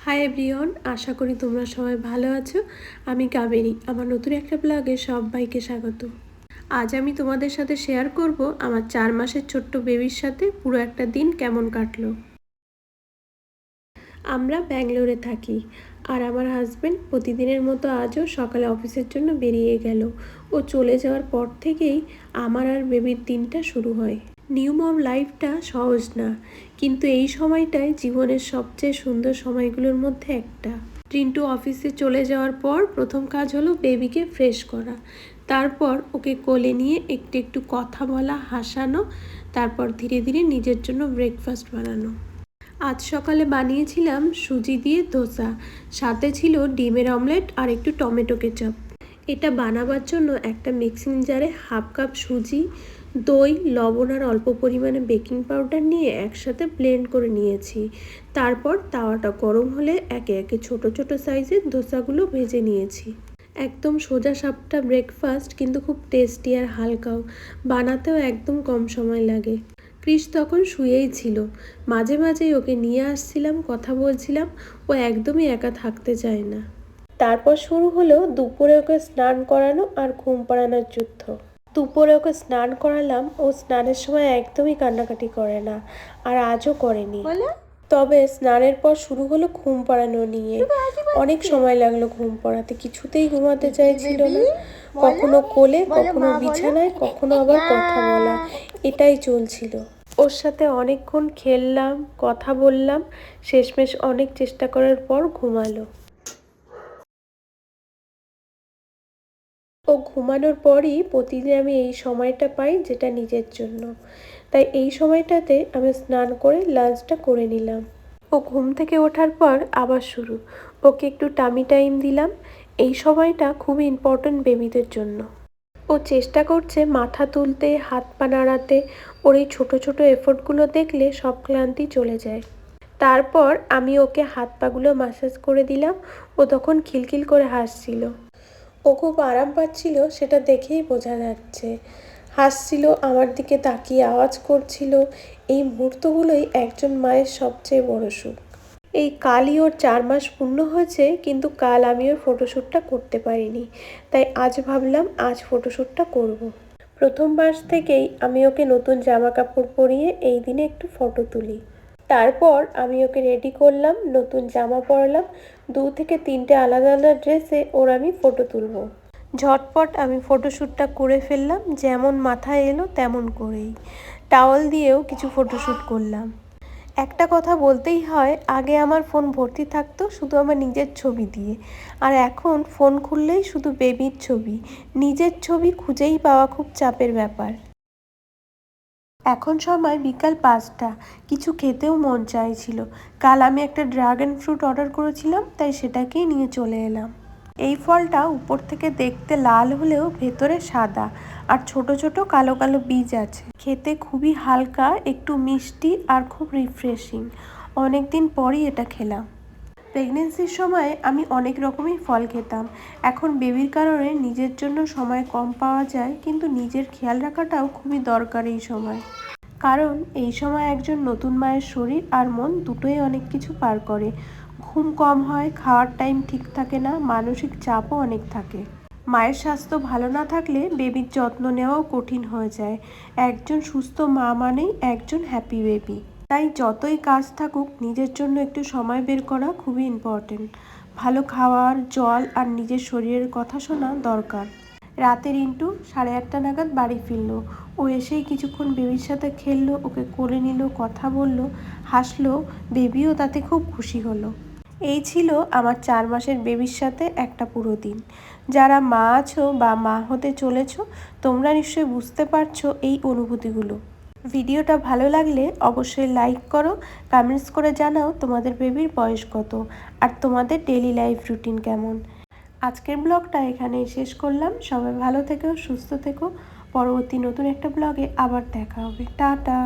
Hi everyone, আশা করি তোমরা সবাই ভালো আছো। আমি কাবেরী, আমার নতুন একটা ব্লগে সবাইকে স্বাগত। আজ আমি তোমাদের সাথে শেয়ার করব আমার 4 মাসের ছোট্ট বেবির সাথে পুরো একটা দিন কেমন কাটলো। আমরা ব্যাঙ্গালোরে থাকি আর আমার হাজব্যান্ড প্রতিদিনের মতো আজও সকালে অফিসের জন্য বেরিয়ে গেল। ও চলে যাওয়ার পর থেকেই আমার আর বেবির দিনটা শুরু হয়। নিউ মম লাইফটা সহজ না, কিন্তু এই সময়টাই জীবনের সবচেয়ে সুন্দর সময়গুলোর মধ্যে একটা। রিন্টু অফিসে চলে যাওয়ার পর প্রথম কাজ হলো বেবিকে ফ্রেশ করা, তারপর ওকে কোলে নিয়ে একটু একটু কথা বলা, হাসানো, তারপর ধীরে ধীরে নিজের জন্য ব্রেকফাস্ট বানানো। আজ সকালে বানিয়েছিলাম সুজি দিয়ে ধোসা, সাথে ছিল ডিমের অমলেট আর একটু টমেটো কেচাপ। এটা বানাবার জন্য একটা মিক্সিং জারে হাফ কাপ সুজি, দই, লবণ আর অল্প পরিমাণে বেকিং পাউডার নিয়ে একসাথে ব্লেন্ড করে নিয়েছি। তারপর তাওয়াটা গরম হলে একে একে ছোট ছোট সাইজের ধোসাগুলো ভেজে নিয়েছি। একদম সোজা সাপটা ব্রেকফাস্ট, কিন্তু খুব টেস্টি আর হালকাও। বানাতেও একদম কম সময় লাগে। ক্রিস তখন শুয়েই ছিল, মাঝে মাঝেই ওকে নিয়ে আসছিলাম, কথা বলছিলাম। ও একদমই একা থাকতে চায় না। তারপর শুরু হলো দুপুরে ওকে স্নান করানো আর ঘুম পাড়ানোর যুদ্ধ। দুপুরে ওকে স্নান করালাম, ও স্নানের সময় একদমই কান্নাকাটি করে না, আর আজও করেনি। তবে স্নানের পর শুরু হলো ঘুম পাড়ানো নিয়ে। অনেক সময় লাগলো ঘুম পাড়াতে, কিছুতেই ঘুমাতে চাইছিল না। কখনো কোলে, কখনো বিছানায়, কখনো আবার কথা বলা, এটাই চলছিল। ওর সাথে অনেকক্ষণ খেললাম, কথা বললাম, শেষমেশ অনেক চেষ্টা করার পর ঘুমালো। ও ঘুমানোর পরই প্রতিদিন আমি এই সময়টা পাই, যেটা নিজের জন্য। তাই এই সময়টাতে আমি স্নান করে লাঞ্চটা করে নিলাম। ও ঘুম থেকে ওঠার পর আবার শুরু। ওকে একটু টামি টাইম দিলাম। এই সময়টা খুবই ইম্পর্ট্যান্ট বেবিদের জন্য। ও চেষ্টা করছে মাথা তুলতে, হাত পা নাড়াতে। ওর এই ছোটো ছোটো এফোর্টগুলো দেখলে সব ক্লান্তি চলে যায়। তারপর আমি ওকে হাত পাগুলো ম্যাসাজ করে দিলাম। ও তখন খিলখিল করে হাসছিল। ও খুব আরাম পাচ্ছিল, সেটা দেখেই বোঝা যাচ্ছে। হাসছিল, আমার দিকে তাকিয়ে আওয়াজ করছিল। এই মুহূর্তগুলোই একজন মায়ের সবচেয়ে বড় সুখ। এই কালই ওর 4 মাস পূর্ণ হয়েছে, কিন্তু কাল আমি ওর ফটোশ্যুটটা করতে পারিনি। তাই আজ ভাবলাম আজ ফটোশ্যুটটা করব। প্রথম মাস থেকেই আমি ওকে নতুন জামা কাপড় পরিয়ে এই দিনে একটু ফটো তুলি। তারপর আমি ওকে রেডি করলাম, নতুন জামা পরালাম। 2 থেকে 3টে আলাদা আলাদা ড্রেসে ওর আমি ফটো তুলব। ঝটপট আমি ফটোশ্যুটটা করে ফেললাম, যেমন মাথায় এলো তেমন করেই। টাওয়াল দিয়েও কিছু ফটোশ্যুট করলাম। একটা কথা বলতেই হয়, আগে আমার ফোন ভর্তি থাকতো শুধু আমার নিজের ছবি দিয়ে, আর এখন ফোন খুললেই শুধু বেবির ছবি। নিজের ছবি খুঁজেই পাওয়া খুব চাপের ব্যাপার। এখন সময় বিকাল 5টা, কিছু খেতেও মন চাইছিল। কাল আমি একটা ড্রাগন ফ্রুট অর্ডার করেছিলাম, তাই সেটাকেই নিয়ে চলে এলাম। এই ফলটা উপর থেকে দেখতে লাল হলেও ভেতরে সাদা, আর ছোট ছোট কালো কালো বীজ আছে। খেতে খুবই হালকা, একটু মিষ্টি আর খুব রিফ্রেশিং। অনেক দিন পরই এটা খেলাম। প্রেগনেন্সির সময় আমি অনেক রকমই ফল খেতাম। এখন বেবির কারণে নিজের জন্য সময় কম পাওয়া যায়, কিন্তু নিজের খেয়াল রাখাটাও খুবই দরকার এই সময়। কারণ এই সময় একজন নতুন মায়ের শরীর আর মন দুটোই অনেক কিছু পার করে। ঘুম কম হয়, খাওয়ার টাইম ঠিক থাকে না, মানসিক চাপও অনেক থাকে। মায়ের স্বাস্থ্য ভালো না থাকলে বেবির যত্ন নেওয়াও কঠিন হয়ে যায়। একজন সুস্থ মা মানেই একজন হ্যাপি বেবি। তাই যতই কাজ থাকুক, নিজের জন্য একটু সময় বের করা খুবই ইম্পর্টেন্ট। ভালো খাওয়ার, জল আর নিজের শরীরের কথা শোনা দরকার। রাতে রিন্টু 8:30 নাগাদ বাড়ি ফিরল। ও এসেই কিছুক্ষণ বেবির সাথে খেললো, ওকে কোলে নিল, কথা বলল, হাসলো। বেবিও তাতে খুব খুশি হলো। এই ছিল আমার 4 মাসের বেবির সাথে একটা পুরো দিন। যারা মা আছো বা মা হতে চলেছো, তোমরা নিশ্চয়ই বুঝতে পারছো এই অনুভূতিগুলো। ভিডিওটা ভালো লাগলে অবশ্যই লাইক করো, কমেন্টস করে জানাও তোমাদের বেবির বয়স কত আর তোমাদের ডেইলি লাইফ রুটিন কেমন। আজকের ব্লগটা এখানেই শেষ করলাম। সবাই ভালো থেকো, সুস্থ থেকো। পরবর্তী নতুন একটা ব্লগে আবার দেখা হবে। টাটা।